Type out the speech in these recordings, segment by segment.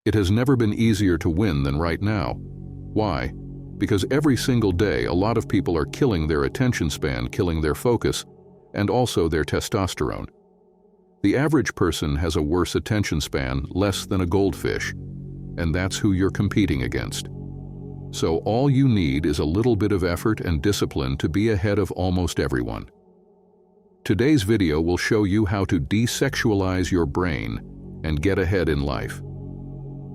It has never been easier to win than right now. Why? Because every single day a lot of people are killing their attention span, killing their focus, and also their testosterone. The average person has a worse attention span, less than a goldfish, and that's who you're competing against. So all you need is a little bit of effort and discipline to be ahead of almost everyone. Today's video will show you how to desexualize your brain and get ahead in life.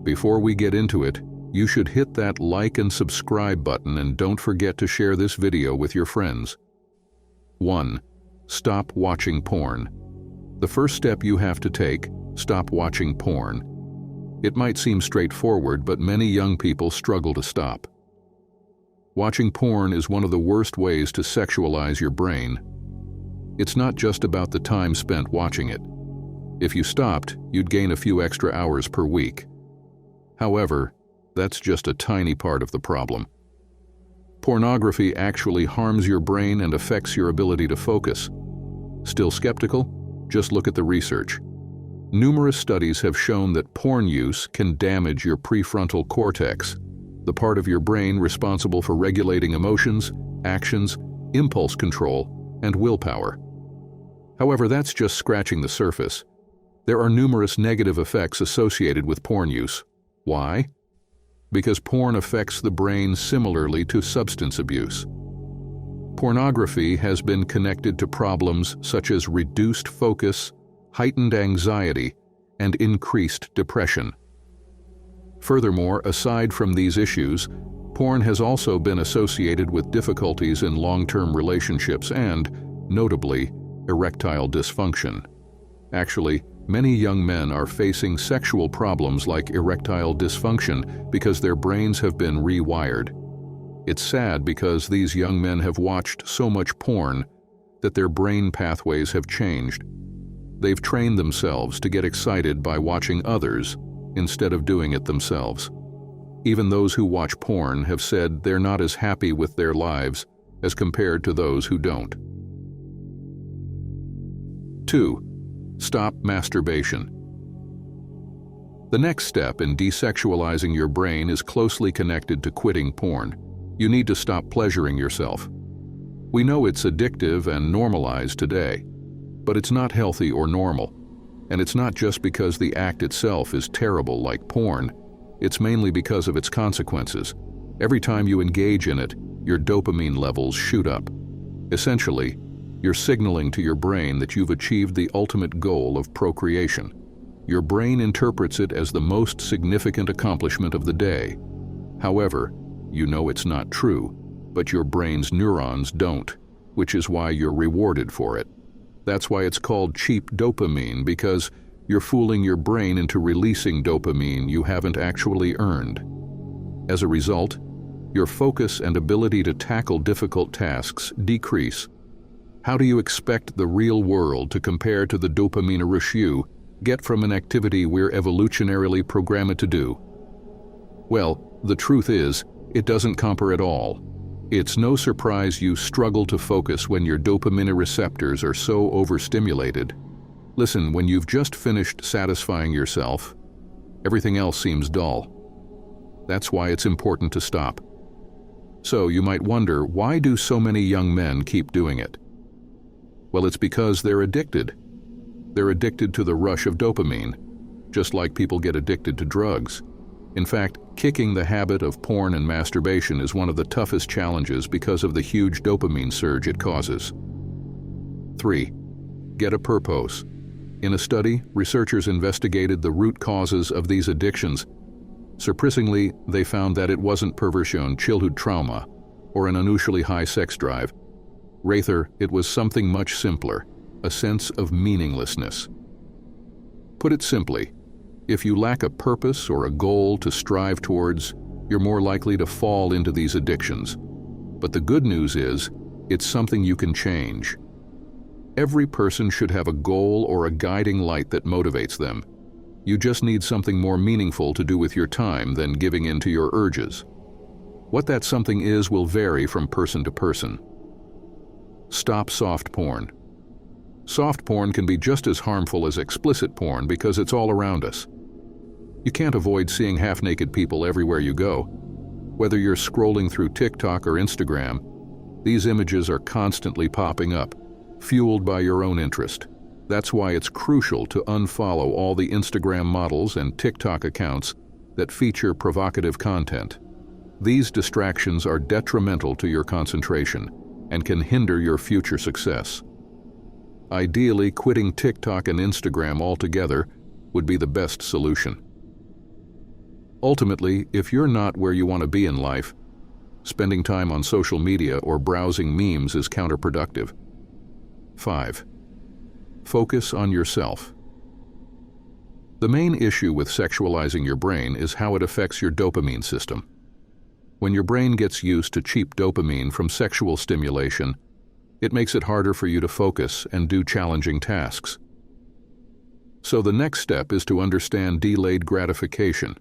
Before we get into it, you should hit that like and subscribe button, and don't forget to share this video with your friends. 1. Stop watching porn. The first step you have to take: stop watching porn. It might seem straightforward, but many young people struggle to stop. Watching porn is one of the worst ways to sexualize your brain. It's not just about the time spent watching it. If you stopped, you'd gain a few extra hours per week. However, that's just a tiny part of the problem. Pornography actually harms your brain and affects your ability to focus. Still skeptical? Just look at the research. Numerous studies have shown that porn use can damage your prefrontal cortex, the part of your brain responsible for regulating emotions, actions, impulse control, and willpower. However, that's just scratching the surface. There are numerous negative effects associated with porn use. Why? Because porn affects the brain similarly to substance abuse. Pornography has been connected to problems such as reduced focus, heightened anxiety, and increased depression. Furthermore, aside from these issues, porn has also been associated with difficulties in long-term relationships and, notably, erectile dysfunction. Actually, many young men are facing sexual problems like erectile dysfunction because their brains have been rewired. It's sad because these young men have watched so much porn that their brain pathways have changed. They've trained themselves to get excited by watching others instead of doing it themselves. Even those who watch porn have said they're not as happy with their lives as compared to those who don't. 2. Stop masturbation. The next step in desexualizing your brain is closely connected to quitting porn. You need to stop pleasuring yourself. We know it's addictive and normalized today, but it's not healthy or normal. And it's not just because the act itself is terrible like porn. It's mainly because of its consequences. Every time you engage in it, your dopamine levels shoot up. Essentially, you're signaling to your brain that you've achieved the ultimate goal of procreation. Your brain interprets it as the most significant accomplishment of the day. However, you know it's not true, but your brain's neurons don't, which is why you're rewarded for it. That's why it's called cheap dopamine, because you're fooling your brain into releasing dopamine you haven't actually earned. As a result, your focus and ability to tackle difficult tasks decrease. How do you expect the real world to compare to the dopamine rush you get from an activity we're evolutionarily programmed to do? Well, the truth is, it doesn't compare at all. It's no surprise you struggle to focus when your dopamine receptors are so overstimulated. Listen, when you've just finished satisfying yourself, everything else seems dull. That's why it's important to stop. So you might wonder, why do so many young men keep doing it? Well, it's because they're addicted. They're addicted to the rush of dopamine, just like people get addicted to drugs. In fact, kicking the habit of porn and masturbation is one of the toughest challenges because of the huge dopamine surge it causes. 3. Get a purpose. In a study, researchers investigated the root causes of these addictions. Surprisingly, they found that it wasn't perversion, childhood trauma, or an unusually high sex drive. Rather, it was something much simpler, a sense of meaninglessness. Put it simply, if you lack a purpose or a goal to strive towards, you're more likely to fall into these addictions. But the good news is, it's something you can change. Every person should have a goal or a guiding light that motivates them. You just need something more meaningful to do with your time than giving in to your urges. What that something is will vary from person to person. Stop soft porn. Soft porn can be just as harmful as explicit porn because it's all around us. You can't avoid seeing half-naked people everywhere you go. Whether you're scrolling through TikTok or Instagram, these images are constantly popping up, fueled by your own interest. That's why it's crucial to unfollow all the Instagram models and TikTok accounts that feature provocative content. These distractions are detrimental to your concentration and can hinder your future success. Ideally, quitting TikTok and Instagram altogether would be the best solution. Ultimately, if you're not where you want to be in life, spending time on social media or browsing memes is counterproductive. 5. Focus on yourself. The main issue with sexualizing your brain is how it affects your dopamine system. When your brain gets used to cheap dopamine from sexual stimulation, it makes it harder for you to focus and do challenging tasks. So the next step is to understand delayed gratification.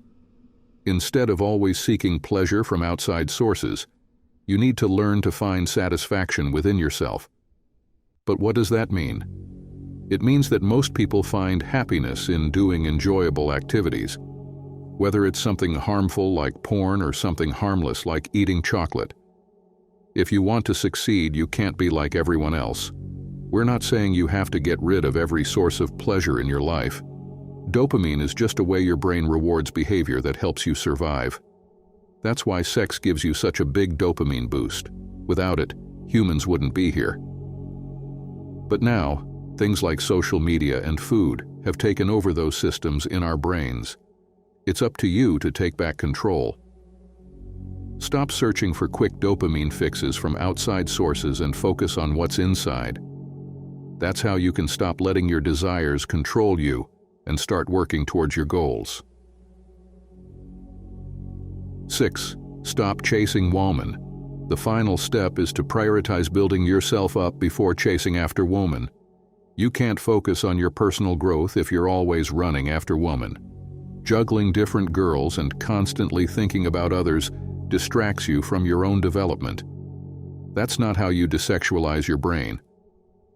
Instead of always seeking pleasure from outside sources, you need to learn to find satisfaction within yourself. But what does that mean? It means that most people find happiness in doing enjoyable activities, whether it's something harmful like porn or something harmless like eating chocolate. If you want to succeed, you can't be like everyone else. We're not saying you have to get rid of every source of pleasure in your life. Dopamine is just a way your brain rewards behavior that helps you survive. That's why sex gives you such a big dopamine boost. Without it, humans wouldn't be here. But now, things like social media and food have taken over those systems in our brains. It's up to you to take back control. Stop searching for quick dopamine fixes from outside sources and focus on what's inside. That's how you can stop letting your desires control you and start working towards your goals. 6. Stop chasing women. The final step is to prioritize building yourself up before chasing after women. You can't focus on your personal growth if you're always running after women. Juggling different girls and constantly thinking about others distracts you from your own development. That's not how you desexualize your brain.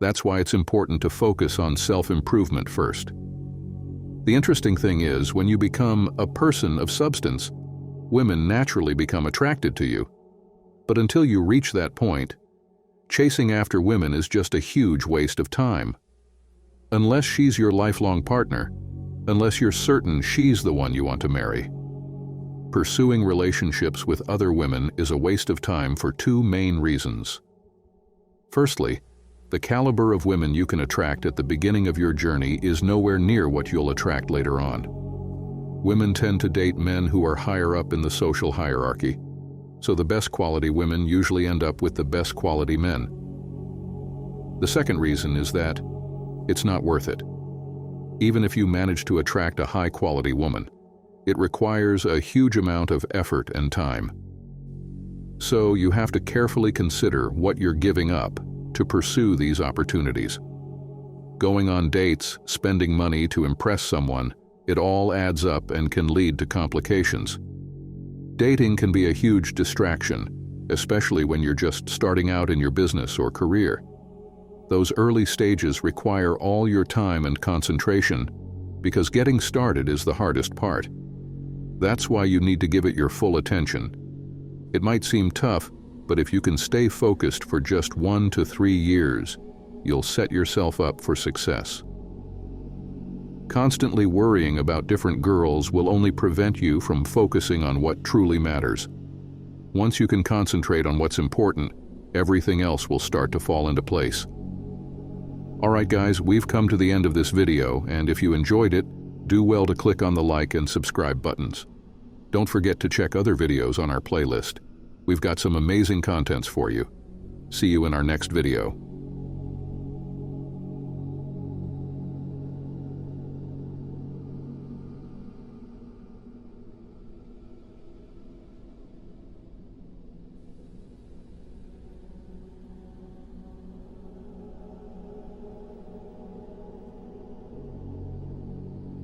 That's why it's important to focus on self-improvement first. The interesting thing is, when you become a person of substance, women naturally become attracted to you. But until you reach that point, chasing after women is just a huge waste of time. Unless she's your lifelong partner, unless you're certain she's the one you want to marry. Pursuing relationships with other women is a waste of time for two main reasons. Firstly, the caliber of women you can attract at the beginning of your journey is nowhere near what you'll attract later on. Women tend to date men who are higher up in the social hierarchy, so the best quality women usually end up with the best quality men. The second reason is that it's not worth it. Even if you manage to attract a high-quality woman, it requires a huge amount of effort and time. So you have to carefully consider what you're giving up to pursue these opportunities. Going on dates, spending money to impress someone, it all adds up and can lead to complications. Dating can be a huge distraction, especially when you're just starting out in your business or career. Those early stages require all your time and concentration because getting started is the hardest part. That's why you need to give it your full attention. It might seem tough, but if you can stay focused for just 1 to 3 years, you'll set yourself up for success. Constantly worrying about different girls will only prevent you from focusing on what truly matters. Once you can concentrate on what's important, everything else will start to fall into place. Alright guys, we've come to the end of this video, and if you enjoyed it, do well to click on the like and subscribe buttons. Don't forget to check other videos on our playlist. We've got some amazing contents for you. See you in our next video.